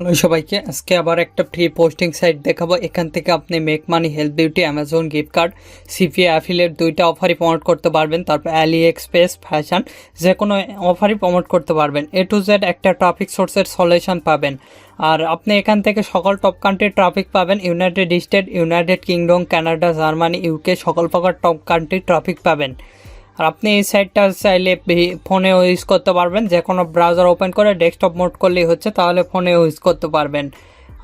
Hello সবাইকে, আজকে আবার একটা ফ্রি পোস্টিং সাইট দেখাবো। এখান থেকে আপনি make money, health beauty, Amazon gift card, CPA affiliate দুইটা অফারই প্রমোট করতে পারবেন। তারপর অ্যালি এক্সপ্রেস, ফ্যাশন, যে কোনো অফারই প্রমোট করতে পারবেন। এ টু জেড একটা ট্রাফিক সোর্সের সলিউশন পাবেন। আর আপনি এখান থেকে সকল টপ কান্ট্রির ট্রাফিক পাবেন। United state, United kingdom, Canada, Germany, UK সকল প্রকার টপ কান্ট্রির ট্রাফিক পাবেন। আর আপনি এই সাইটটা চাইলে ফোনেও ইউজ করতে পারবেন। যে কোনো ব্রাউজার ওপেন করে ডেস্কটপ মোড করলেই হচ্ছে, তাহলে ফোনেও ইউজ করতে পারবেন।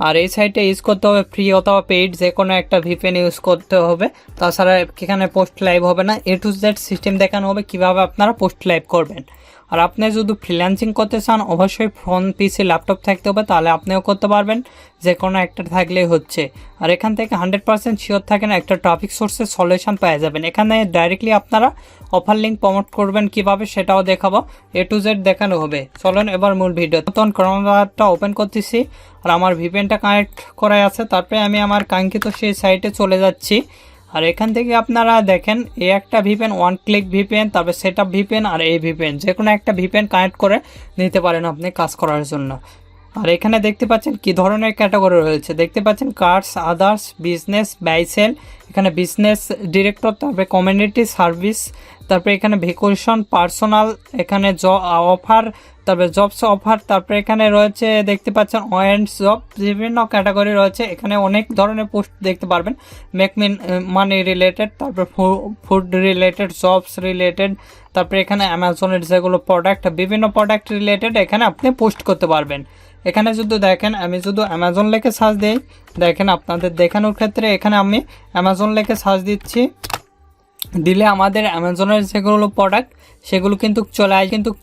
আর এই সাইটে ইউজ করতে হবে ফ্রি অথবা পেইড, যে কোনো একটা ভিপিএন ইউজ করতে হবে। তাছাড়া এখানে পোস্ট লাইভ হবে না। এ টু জেড সিস্টেম দেখানো হবে কীভাবে আপনারা পোস্ট লাইভ করবেন। আর আপনি যদি ফ্রিল্যান্সিং করতে চান, অবশ্যই ফোন, পিসি, ল্যাপটপ থাকতে হবে, তাহলে আপনিও করতে পারবেন। যে কোনো একটা থাকলেই হচ্ছে। আর এখান থেকে 100% শিওর থাকেন একটা ট্রাফিক সোর্সের সলিউশন পেয়ে যাবেন। এখানে ডাইরেক্টলি আপনারা অফার লিঙ্ক প্রমোট করবেন কিভাবে সেটাও দেখাবো। এ টু জেড দেখানো হবে। চলুন এবার মূল ভিডিও। নতুন ক্রোমটা ওপেন করতেছি আর আমার ভিপিএনটা কানেক্ট করা আছে। তারপরে আমি আমার কাঙ্ক্ষিত সেই সাইটে চলে যাচ্ছি। আর এখান থেকে আপনারা দেখেন, এই একটা ভিপিএন, ওয়ান ক্লিক ভিপিএন, তারপরে সেট আপ ভিপিএন আর এই ভিপিএন, যে কোনো একটা ভিপিএন কানেক্ট করে নিতে পারেন আপনি কাজ করার জন্য। আর এখানে দেখতে পাচ্ছেন কি ধরনের ক্যাটাগরি রয়েছে। দেখতে পাচ্ছেন কার্ডস, আদার্স, বিজনেস, বাইসেল, এখানে বিজনেস ডিরেক্টর, তারপরে কমিউনিটি সার্ভিস, তারপরে এখানে ভেকেশন, পার্সোনাল, এখানে অফার, তারপরে জবস অফার, তারপরে এখানে রয়েছে দেখতে পাচ্ছেন ওয়েন্ডস জব, বিভিন্ন ক্যাটাগরি রয়েছে। এখানে অনেক ধরনের পোস্ট দেখতে পারবেন। মেক মানি রিলেটেড, তারপরে ফুড রিলেটেড, জবস রিলেটেড, তারপরে এখানে অ্যামাজনের যেগুলো প্রোডাক্ট, বিভিন্ন প্রোডাক্ট রিলেটেড এখানে আপনি পোস্ট করতে পারবেন। এখানে যদি দেখেন, আমি যদি অ্যামাজন লেখে সার্চ দিই, দেখেন আপনাদের দেখানোর ক্ষেত্রে এখানে আমি অ্যামাজন লেখে সার্চ দিচ্ছি, দিলে আমাদের অ্যামাজনের যেগুলো প্রোডাক্ট সেগুলো কিন্তু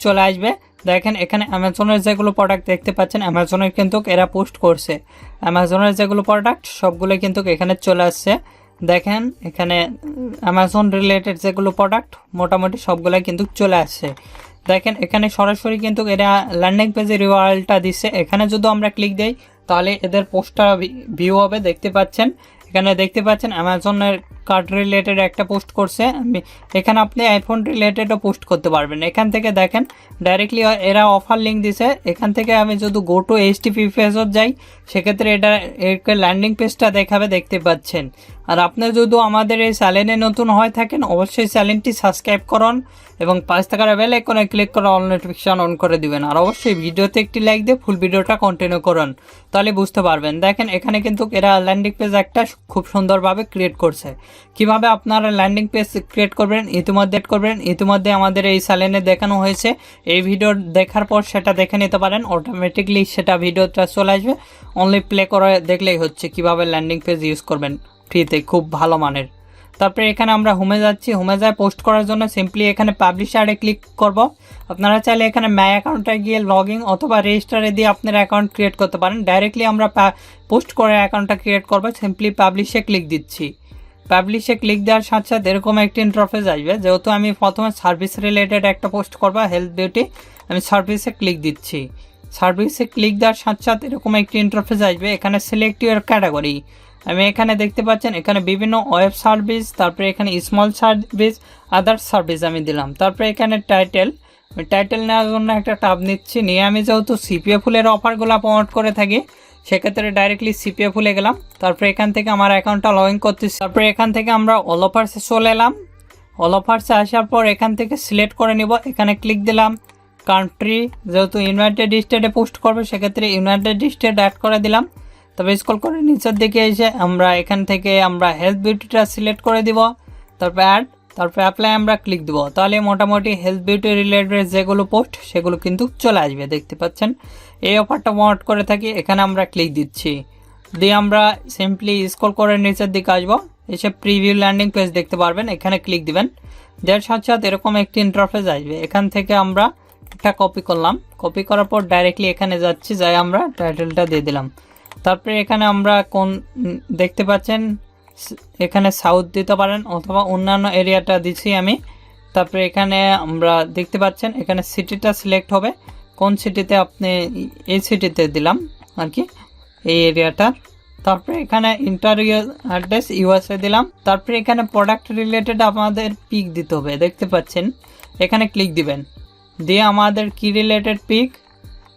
চলে আসবে। দেখেন এখানে অ্যামাজনের যেগুলো প্রোডাক্ট দেখতে পাচ্ছেন, অ্যামাজনের কিন্তু এরা পোস্ট করছে। অ্যামাজনের যেগুলো প্রোডাক্ট সবগুলো কিন্তু এখানে চলে আসছে। দেখেন এখানে অ্যামাজন রিলেটেড যেগুলো প্রোডাক্ট মোটামুটি সবগুলাই কিন্তু চলে আসছে। দেখেন এখানে সরাসরি কিন্তু এরা ল্যান্ডিং পেজে রিওয়ার্ডটা দিচ্ছে। এখানে যদি আমরা ক্লিক দিই তাহলে এদের পোস্টটা ভিউ হবে। দেখতে পাচ্ছেন এখানে দেখতে পাচ্ছেন অ্যামাজনের কার্ড রিলেটেড একটা পোস্ট করছে। এখানে আপনি আইফোন রিলেটেডও পোস্ট করতে পারবেন। এখান থেকে দেখেন ডাইরেক্টলি এরা অফার লিঙ্ক দিছে। এখান থেকে আমি যদি গো টু এইচটিপি পেজত যাই, সেক্ষেত্রে এটা ল্যান্ডিং পেজটা দেখাবে, দেখতে পাচ্ছেন। আর আপনি যদি আমাদের এই চ্যানেলে নতুন হয়ে থাকেন, অবশ্যই চ্যানেলটি সাবস্ক্রাইব করুন এবং 5 টাকার বেল আইকনে ক্লিক করে অল নোটিফিকেশন অন করে দিবেন। আর অবশ্যই ভিডিওতে একটি লাইক দিয়ে ফুল ভিডিওটা কন্টিনিউ করুন, তাহলে বুঝতে পারবেন। দেখেন এখানে কিন্তু এরা ল্যান্ডিং পেজ একটা খুব সুন্দরভাবে ক্রিয়েট করছে। কিভাবে আপনারা ল্যান্ডিং পেজ ক্রিয়েট করবেন ইতিমধ্যে আমাদের এই চ্যানেলে দেখানো হয়েছে। এই ভিডিও দেখার পর সেটা দেখে নিতে পারেন, অটোমেটিকলি সেটা ভিডিওটা চলে আসবে। অনলি প্লে করে দেখলেই হচ্ছে কিভাবে ল্যান্ডিং পেজ ইউজ করবেন ফ্রিতে, খুব ভালো মানের। তারপরে এখানে আমরা হোমে যাচ্ছি। হোমে যায় পোস্ট করার জন্য সিম্পলি এখানে পাবলিশারে ক্লিক করব। আপনারা চাইলে এখানে মাই অ্যাকাউন্টে গিয়ে লগইন অথবা রেজিস্টারে দিয়ে আপনার অ্যাকাউন্ট ক্রিয়েট করতে পারেন। ডাইরেক্টলি আমরা পোস্ট করে অ্যাকাউন্টটা ক্রিয়েট করবো। সিম্পলি পাবলিশে ক্লিক দিচ্ছি। পাবলিশে ক্লিক দেওয়ার সাথে সাথে এরকম একটি ইন্টারফেস আসবে। যেহেতু আমি প্রথমে সার্ভিস রিলেটেড একটা পোস্ট করবো, হেলথ বিউটি, আমি সার্ভিসে ক্লিক দিচ্ছি। সার্ভিসে ক্লিক দেওয়ার সাথে সাথে এরকম একটি ইন্টারফেস আসবে। এখানে সিলেক্ট ইউর ক্যাটাগরি, আমি এখানে দেখতে পাচ্ছেন এখানে বিভিন্ন ওয়েব সার্ভিস, তারপরে এখানে স্মল সার্ভিস, আদার সার্ভিস আমি দিলাম। তারপরে এখানে টাইটেল নেওয়ার জন্য একটা ট্যাব নিচ্ছি। নিয়ে আমি যেহেতু সিপিএ ফুলের অফারগুলো প্রমোট করে থাকি, সেক্ষেত্রে ডাইরেক্টলি সিপিএ ফুলে গেলাম। তারপরে এখান থেকে আমার অ্যাকাউন্টটা লগ ইন করতেছি। তারপরে এখান থেকে আমরা অল অফার্সে চলে এলাম। অল অফার্সে আসার পর এখান থেকে সিলেক্ট করে নিব। এখানে ক্লিক দিলাম। কান্ট্রি, যেহেতু ইউনাইটেড স্টেটে পোস্ট করবে, সেক্ষেত্রে ইউনাইটেড স্টেট অ্যাড করে দিলাম। তবে স্ক্রল করে নিচের দিকে এসে আমরা এখান থেকে আমরা হেলথ বিউটিটা সিলেক্ট করে দিব। তারপর অ্যাড, তারপরে অ্যাপ্লাই আমরা ক্লিক দিব। তাহলে মোটামুটি হেলথ বিউটি রিলেটেড যেগুলো পোস্ট সেগুলো কিন্তু চলে আসবে। দেখতে পাচ্ছেন এই অফারটা প্রমোট করে থাকি। এখানে আমরা ক্লিক দিচ্ছি, দিয়ে আমরা সিম্পলি স্ক্রল করে নিচের দিকে আসবো। এসে প্রিভিউ ল্যান্ডিং পেজ দেখতে পারবেন, এখানে ক্লিক দিবেন। দেওয়ার সাথে সাথে এরকম একটি ইন্টারফেস আসবে। এখান থেকে আমরা একটা কপি করলাম। কপি করার পর ডাইরেক্টলি এখানে যাচ্ছি, যাই আমরা টাইটেলটা দিয়ে দিলাম। তারপরে এখানে আমরা দেখতে পাচ্ছেন এখানে সাউথ দিতে পারেন অথবা অন্যান্য এরিয়াটা দিচ্ছি আমি। তারপরে এখানে আমরা দেখতে পাচ্ছেন এখানে সিটিটা সিলেক্ট হবে, কোন সিটিতে আপনি, এই সিটিতে দিলাম আর কি, এই এরিয়াটা। তারপরে এখানে ইন্টারভিউ অ্যাড্রেস ইউএসএ দিলাম। তারপরে এখানে প্রোডাক্ট রিলেটেড আমাদের পিক দিতে হবে। দেখতে পাচ্ছেন এখানে ক্লিক দিবেন, দিয়ে আমাদের কি রিলেটেড পিক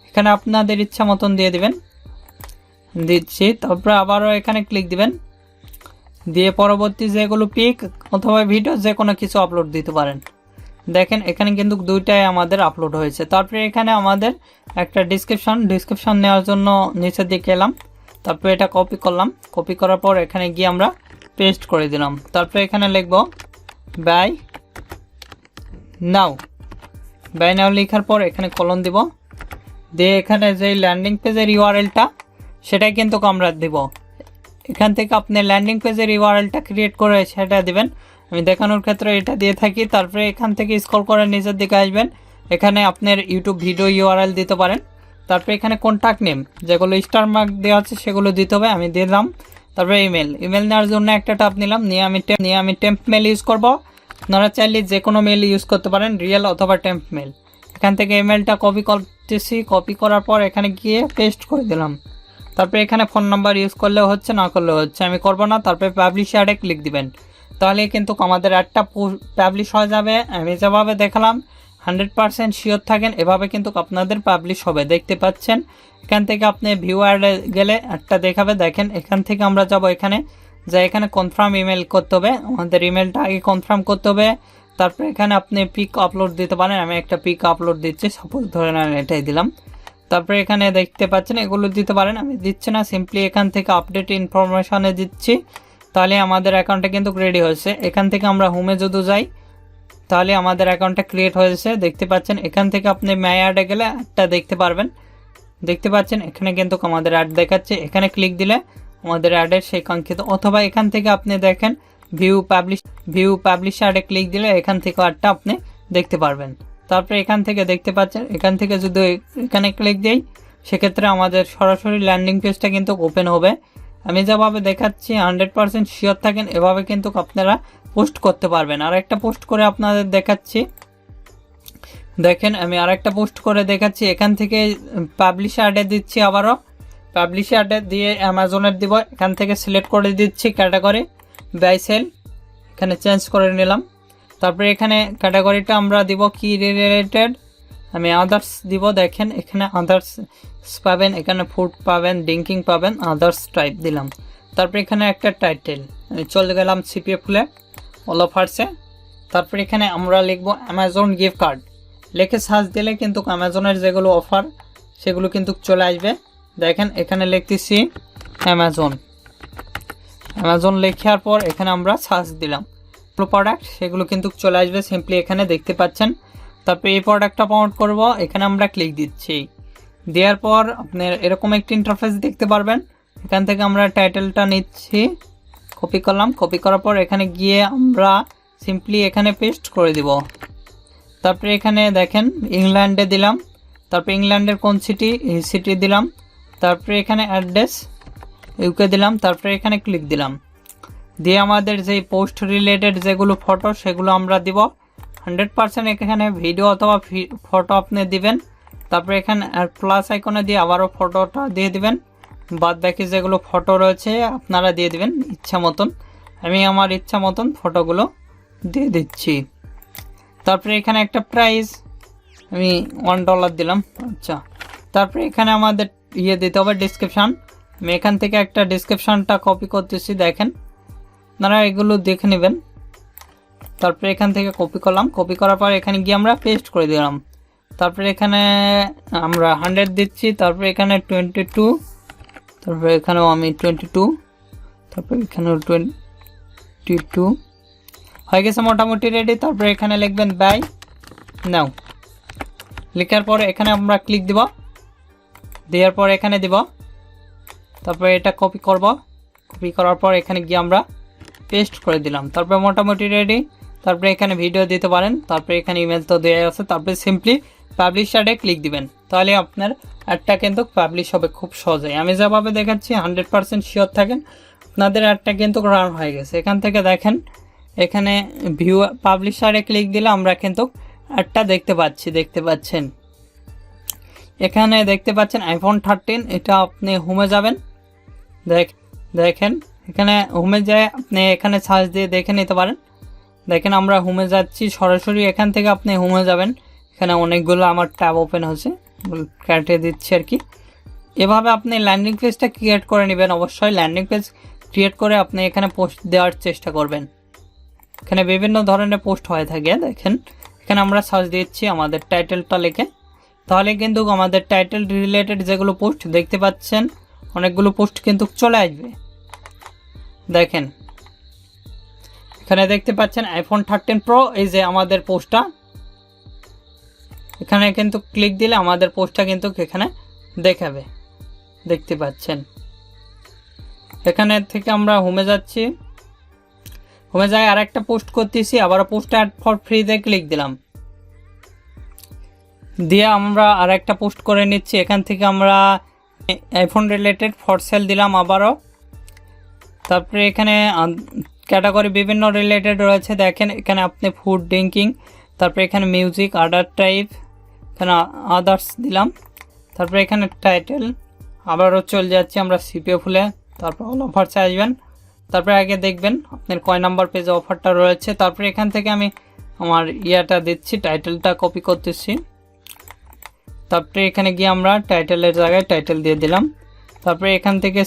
এখানে আপনাদের ইচ্ছা মতন দিয়ে দিবেন। দিচ্ছি। তারপরে আবারও এখানে ক্লিক দিবেন, দিয়ে পরবর্তী যেগুলো পিক অথবা ভিডিও যে কোনো কিছু আপলোড দিতে পারেন। দেখেন এখানে কিন্তু দুইটাই আমাদের আপলোড হয়েছে। তারপরে এখানে আমাদের একটা ডিসক্রিপশন নেওয়ার জন্য নিচের দিকে এলাম, তারপরে এটা কপি করলাম, কপি করার পর এখানে গিয়ে আমরা পেস্ট করে দিলাম। তারপরে এখানে লিখব বাই নাও লেখার পর এখানে কলন দিব, দিয়ে এখানে যে ল্যান্ডিং পেজের ইউআরএলটা সেটাই কিন্তু আমরা দিব। এখান থেকে আপনি ল্যান্ডিং পেজের ইউআরএলটা ক্রিয়েট করে সেটা দিবেন। আমি দেখানোর ক্ষেত্রে এটা দিয়ে থাকি। তারপরে এখান থেকে স্ক্রল করে নিচের দিকে আসবেন, এখানে আপনার ইউটিউব ভিডিও ইউআরএল দিতে পারেন। তারপরে এখানে কন্ট্যাক্ট নেম যেগুলো স্টার মার্ক দেওয়া আছে সেগুলো দিতে হবে, আমি দিলাম। তারপরে ইমেল নেওয়ার জন্য একটা ট্যাব নিলাম, নিয়ে আমি টেম্প মেল ইউজ করব। আপনারা চাইলে যে কোনো মেল ইউজ করতে পারেন, রিয়েল অথবা টেম্প মেল। এখান থেকে ইমেলটা কপি করতেছি, কপি করার পর এখানে গিয়ে পেস্ট করে দিলাম। তারপরে এখানে ফোন নাম্বার ইউজ করলেও হচ্ছে, না করলেও হচ্ছে, আমি করব না। তারপরে পাবলিশ অ্যাডে ক্লিক দিবেন, তাহলে কিন্তু আমাদের অ্যাডটা পাবলিশ হয়ে যাবে। আমি যেভাবে দেখালাম 100% শিওর থাকেন, এভাবে কিন্তু আপনাদের পাবলিশ হবে। দেখতে পাচ্ছেন এখান থেকে আপনি ভিউ অ্যাডে গেলে একটা দেখাবে। দেখেন এখান থেকে আমরা যাব এখানে, এখানে কনফার্ম ইমেল করতে হবে, আমাদের ইমেলটা আগে কনফার্ম করতে হবে। তারপরে এখানে আপনি পিক আপলোড দিতে পারেন, আমি একটা পিক আপলোড দিচ্ছি, সাপোজ ধরেন আমি এটাই দিলাম। তারপরে এখানে দেখতে পাচ্ছেন এগুলো দিতে পারেন, আমি দিচ্ছি না, সিম্পলি এখান থেকে আপডেট ইনফরমেশনে দিচ্ছি। তাহলে আমাদের অ্যাকাউন্টটা কিন্তু রেডি হয়েছে। এখান থেকে আমরা হোমে যদি যাই তাহলে আমাদের অ্যাকাউন্টটা ক্রিয়েট হয়েছে। দেখতে পাচ্ছেন এখান থেকে আপনি মাই অ্যাডে গেলে অ্যাডটা দেখতে পারবেন। দেখতে পাচ্ছেন এখানে কিন্তু আমাদের অ্যাড দেখাচ্ছে, এখানে ক্লিক দিলে আমাদের অ্যাডের সেই কাঙ্ক্ষিত, অথবা এখান থেকে আপনি দেখেন ভিউ পাবলিশ অ্যাডে ক্লিক দিলে এখান থেকে অ্যাডটা আপনি দেখতে পারবেন। তারপরে এখান থেকে দেখতে পাচ্ছেন এখান থেকে যদি এখানে ক্লিক দিই সেক্ষেত্রে আমাদের সরাসরি ল্যান্ডিং পেজটা কিন্তু ওপেন হবে। আমি যেভাবে দেখাচ্ছি 100% শিওর থাকেন, এভাবে কিন্তু আপনারা পোস্ট করতে পারবেন। আর একটা পোস্ট করে আপনাদের দেখাচ্ছি, দেখেন আমি আর একটা পোস্ট করে দেখাচ্ছি। এখান থেকে পাবলিশ অ্যাডে দিচ্ছি, আবারও পাবলিশ অ্যাডে দিয়ে অ্যামাজনের দিব। এখান থেকে সিলেক্ট করে দিচ্ছি ক্যাটাগরি বাই সেল, এখানে চেঞ্জ করে নিলাম। তারপরে এখানে ক্যাটাগরিটা আমরা দিব কি রিলেটেড, আমি আদার্স দিব। দেখেন এখানে আদার্স পাবেন, এখানে ফুড পাবেন, ড্রিঙ্কিং পাবেন, আদার্স টাইপ দিলাম। তারপরে এখানে একটা টাইটেল, আমি চলে গেলাম সিপিএফ খুলে অল অফার্সে। তারপরে এখানে আমরা লিখবো অ্যামাজন গিফট কার্ড, লিখে সার্চ দিলে কিন্তু অ্যামাজনের যেগুলো অফার সেগুলো কিন্তু চলে আসবে। দেখেন এখানে লিখতেছি অ্যামাজন লেখার পর এখানে আমরা সার্চ দিলাম প্রোডাক্ট, সেগুলো কিন্তু চলে আসবে সিম্পলি এখানে দেখতে পাচ্ছেন। তারপরে এই প্রোডাক্টটা প্রমোট করব, এখানে আমরা ক্লিক দিচ্ছি। দেওয়ার পর আপনার এরকম একটি ইন্টারফেস দেখতে পারবেন। এখান থেকে আমরা টাইটেলটা নিচ্ছি, কপি করলাম, কপি করার পর এখানে গিয়ে আমরা সিম্পলি এখানে পেস্ট করে দিব। তারপরে এখানে দেখেন ইংল্যান্ডে দিলাম, তারপরে ইংল্যান্ডের কোন সিটি দিলাম, তারপরে এখানে অ্যাড্রেস ইউকে দিলাম, তারপরে এখানে ক্লিক দিলাম। দিয়ে আমাদের যে পোস্ট রিলেটেড যেগুলো ফটো সেগুলো আমরা দিব। 100% এখানে ভিডিও অথবা ফটো আপনি দিবেন। তারপরে এখানে প্লাস আইকনে দিয়ে আবারও ফটোটা দিয়ে দিবেন। বাদ বাকি যেগুলো ফটো রয়েছে আপনারা দিয়ে দিবেন ইচ্ছা মতন। আমি আমার ইচ্ছা মতন ফটোগুলো দিয়ে দিচ্ছি। তারপরে এখানে একটা প্রাইস আমি $1 দিলাম। আচ্ছা, তারপরে এখানে আমাদের দিতে হবে ডিসক্রিপশান। আমি এখান থেকে একটা ডিসক্রিপশানটা কপি করতেছি, দেখেন আপনারা এগুলো দেখে নেবেন। তারপরে এখান থেকে কপি করলাম, কপি করার পর এখানে গিয়ে আমরা পেস্ট করে দিলাম। তারপরে এখানে আমরা 100 দিচ্ছি, তারপরে এখানে 22, তারপরে এখানেও আমি 22, তারপরে এখানেও 22 হয়ে গেছে মোটামুটি রেডি। তারপরে এখানে লিখবেন বাই নাও, লেখার পরে এখানে আমরা ক্লিক দিব, দেওয়ার পর এখানে দিব। তারপরে এটা কপি করব, কপি করার পর এখানে গিয়ে আমরা পেস্ট করে দিলাম। তারপরে মোটামুটি রেডি। তারপরে এখানে ভিডিও দিতে পারেন, তারপরে এখানে ইমেল তো দেওয়া আছে। তারপরে সিম্পলি পাবলিশ অ্যাডে ক্লিক দিবেন, তাহলে আপনার অ্যাডটা কিন্তু পাবলিশ হবে খুব সহজেই। আমি যেভাবে দেখাচ্ছি 100% শিওর থাকেন আপনাদের অ্যাডটা কিন্তু রান হয়ে গেছে। এখান থেকে দেখেন এখানে ভিউ পাবলিশ অ্যাডে ক্লিক দিলে আমরা কিন্তু অ্যাডটা দেখতে পাচ্ছেন। এখানে দেখতে পাচ্ছেন আইফোন 13, এটা আপনি হোমে যাবেন, দেখেন এখানে হোমে যায় আপনি এখানে সার্চ দিয়ে দেখে নিতে পারেন। দেখেন আমরা হোমে যাচ্ছি সরাসরি, এখান থেকে আপনি হোমে যাবেন। এখানে অনেকগুলো আমার ট্যাব ওপেন হচ্ছে, কেটে দিচ্ছি আর কি। এভাবে আপনি ল্যান্ডিং পেজটা ক্রিয়েট করে নেবেন। অবশ্যই ল্যান্ডিং পেজ ক্রিয়েট করে আপনি এখানে পোস্ট দেওয়ার চেষ্টা করবেন। এখানে বিভিন্ন ধরনের পোস্ট হয়ে থাকে। দেখেন এখানে আমরা সার্চ দিচ্ছি আমাদের টাইটেলটা লিখে, তাহলে কিন্তু আমাদের টাইটেল রিলেটেড যেগুলো পোস্ট দেখতে পাচ্ছেন অনেকগুলো পোস্ট কিন্তু চলে আসবে। দেখেন এখানে দেখতে পাচ্ছেন আইফোন 13 প্রো, এই যে আমাদের পোস্টটা, এখানে কিন্তু ক্লিক দিলে আমাদের পোস্টটা কিন্তু এখানে দেখাবে, দেখতে পাচ্ছেন। এখানে থেকে আমরা হোমে যাচ্ছি, হোমে যাই আর একটা পোস্ট করতেছি, আবার পোস্ট অ্যাড ফর ফ্রিতে ক্লিক দিলাম, দিয়ে আমরা আর একটা পোস্ট করে নিচ্ছি। এখান থেকে আমরা আইফোন রিলেটেড ফর সেল দিলাম আবারও। তারপরে এখানে ক্যাটাগরি বিভিন্ন রিলেটেড রয়েছে। দেখেন এখানে আপনি ফুড ড্রিঙ্কিং, তারপরে এখানে মিউজিক, আদার টাইপ, এখানে আদার্স দিলাম। তারপরে এখানে টাইটেল, আবারও চলে যাচ্ছি আমরা সিপিও ফুলে, তারপর অল অফারসে আসবেন। তারপরে আগে দেখবেন আপনার কয় নাম্বার পেজে অফারটা রয়েছে। তারপরে এখান থেকে আমি আমার ইয়াটা দিচ্ছি, টাইটেলটা কপি করতেছি। তারপরে এখানে গিয়ে আমরা টাইটেলের জায়গায় টাইটেল দিয়ে দিলাম। তারপরে এখান থেকে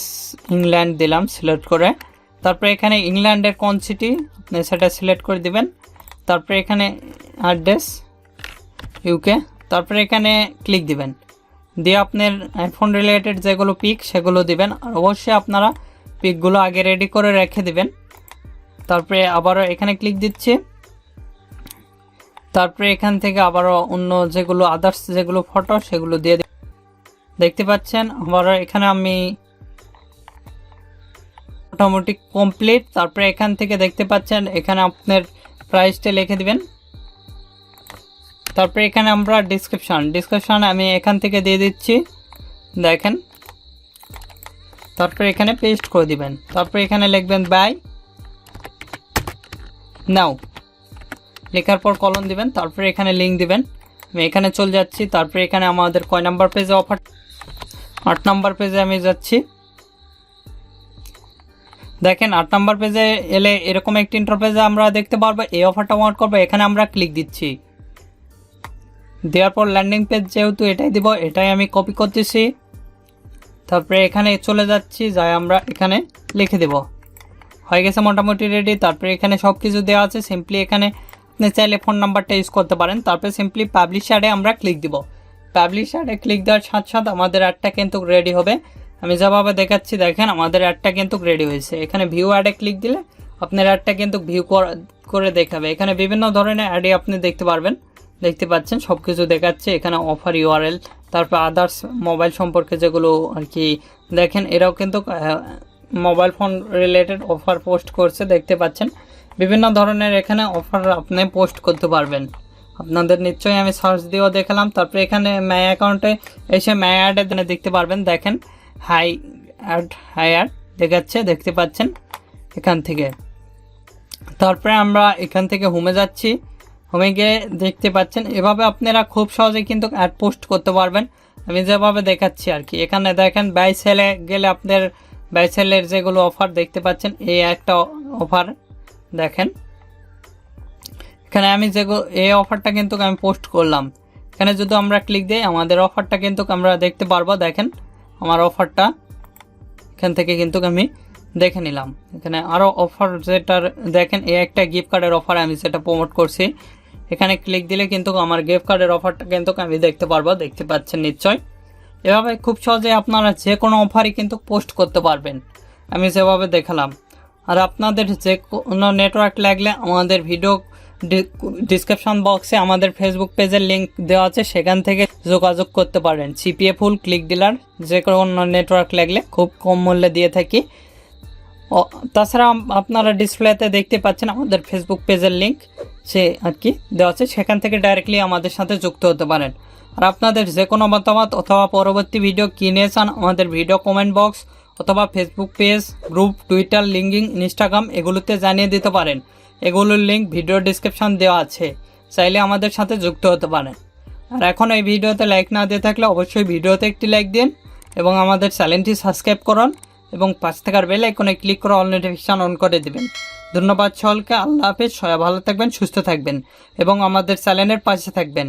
ইংল্যান্ড দিলাম সিলেক্ট করে। তারপরে এখানে ইংল্যান্ডের কোন সিটি আপনি সেটা সিলেক্ট করে দিবেন। তারপরে এখানে অ্যাড্রেস ইউকে, তারপরে এখানে ক্লিক দিবেন, দিয়ে আপনার আইফোন রিলেটেড যেগুলো পিক সেগুলো দিবেন। আর অবশ্যই আপনারা পিকগুলো আগে রেডি করে রেখে দিবেন। তারপরে আবারও এখানে ক্লিক দিচ্ছি। তারপরে এখান থেকে আবারও অন্য যেগুলো আদার্স যেগুলো ফটো সেগুলো দিয়ে দেখতে পাচ্ছেন। আবারও এখানে আমি মোটামুটি কমপ্লিট। তারপরে এখান থেকে দেখতে পাচ্ছেন এখানে আপনার প্রাইসটা লিখে দিবেন। তারপরে এখানে আমরা ডিসক্রিপশন আমি এখান থেকে দিয়ে দিচ্ছি, দেখেন। তারপরে এখানে পেস্ট করে দিবেন। তারপরে এখানে লিখবেন বাই নাও, লেখার পর কলম দিবেন। তারপরে এখানে লিঙ্ক দিবেন। আমি এখানে চলে যাচ্ছি। তারপরে এখানে আমাদের কয় নাম্বার পেজে অফার, 8 নাম্বার পেজে আমি যাচ্ছি। দেখেন 8 নাম্বার পেজে এলে এরকম একটি ইন্টারফেসে আমরা দেখতে পারবো এই অফারটা ওয়ান্ট করবো। এখানে আমরা ক্লিক দিচ্ছি, দেওয়ার পর ল্যান্ডিং পেজ যেহেতু এটাই দিব, এটাই আমি কপি করতেছি। তারপরে এখানে চলে যাচ্ছি, যাই আমরা এখানে লিখে দেব, হয়ে গেছে মোটামুটি রেডি। তারপরে এখানে সব কিছু দেওয়া আছে। সিম্পলি এখানে আপনি চাইলে ফোন নাম্বারটা ইউজ করতে পারেন। তারপরে সিম্পলি পাবলিশ অ্যাডে আমরা ক্লিক দিব। পাবলিশ অ্যাডে ক্লিক দেওয়ার সাথে সাথে আমাদের অ্যাডটা কিন্তু রেডি হবে। আমি যেভাবে দেখাচ্ছি দেখেন আমাদের অ্যাডটা কিন্তু রেডি হয়েছে। এখানে ভিউ অ্যাডে ক্লিক দিলে আপনার অ্যাডটা কিন্তু ভিউ করে দেখাবে। এখানে বিভিন্ন ধরনের অ্যাডে আপনি দেখতে পারবেন, দেখতে পাচ্ছেন সব কিছু দেখাচ্ছে। এখানে অফার ইউআরএল, তারপর আদার্স মোবাইল সম্পর্কে যেগুলো আর কি দেখেন, এরাও কিন্তু mobile phone related offer post করছে, দেখতে পাচ্ছেন। বিভিন্ন ধরনের এখানে অফার আপনি পোস্ট করতে পারবেন। আপনাদের নিশ্চয়ই আমি সার্চ দিয়েও দেখালাম। তারপরে এখানে মাই অ্যাকাউন্টে এসে মাই অ্যাডে দেখতে পারবেন। দেখেন হাই অ্যাড দেখাচ্ছে, দেখতে পাচ্ছেন এখান থেকে। তারপরে আমরা এখান থেকে হোমে যাচ্ছি, হোমে গিয়ে দেখতে পাচ্ছেন এভাবে আপনারা খুব সহজেই কিন্তু অ্যাড পোস্ট করতে পারবেন। আমি যেভাবে দেখাচ্ছি আর কি। এখানে দেখেন বাই সেলে গেলে আপনার বাই সেলের যেগুলো অফার দেখতে পাচ্ছেন, এই একটা অফার দেখেন। এখানে আমি যেগুলো এই অফারটা কিন্তু আমি পোস্ট করলাম। এখানে যদি আমরা ক্লিক দিই আমাদের অফারটা কিন্তু আমরা দেখতে পারবো। দেখেন আমার অফারটা এখান থেকে কিন্তু আমি দেখে নিলাম। এখানে আরও অফার যেটার দেখেন এই একটা গিফট কার্ডের অফার আমি সেটা প্রমোট করছি। এখানে ক্লিক দিলে কিন্তু আমার গিফট কার্ডের অফারটা কিন্তু আমি দেখতে পারবো, দেখতে পাচ্ছেন নিশ্চয়। এভাবে খুব সহজে আপনারা যে কোনো অফারই কিন্তু পোস্ট করতে পারবেন, আমি যেভাবে দেখালাম। আর আপনাদের যে কোনো নেটওয়ার্ক লাগলে আমাদের ভিডিও ডিসক্রিপশন বক্সে আমাদের ফেসবুক পেজের লিঙ্ক দেওয়া আছে, সেখান থেকে যোগাযোগ করতে পারেন। সিপিএ ফুল ক্লিক ডিলার যে কোনো নেটওয়ার্ক লাগলে খুব কম মূল্যে দিয়ে থাকি। তাছাড়া আপনারা ডিসপ্লেতে দেখতে পাচ্ছেন আমাদের ফেসবুক পেজের লিঙ্ক সে আর কি দেওয়া আছে, সেখান থেকে ডাইরেক্টলি আমাদের সাথে যুক্ত হতে পারেন। আর আপনাদের যে কোনো মতামত অথবা পরবর্তী ভিডিও কিনে চান আমাদের ভিডিও কমেন্ট বক্স অথবা Facebook page, group, Twitter, LinkedIn, Instagram এগুলোতে জানিয়ে দিতে পারেন। এগুলোর লিঙ্ক ভিডিও ডিসক্রিপশন দেওয়া আছে, চাইলে আমাদের সাথে যুক্ত হতে পারেন। আর এখন এই ভিডিওতে লাইক না দিয়ে থাকলে অবশ্যই ভিডিওতে একটি লাইক দিন এবং আমাদের চ্যানেলটি সাবস্ক্রাইব করুন এবং পাশে থাকার বেল আইকনে ক্লিক করে অল নোটিফিকেশন অন করে দিবেন। ধন্যবাদ সকলকে। আল্লাহ হাফেজ। সবাই ভালো থাকবেন, সুস্থ থাকবেন এবং আমাদের চ্যানেলের পাশে থাকবেন।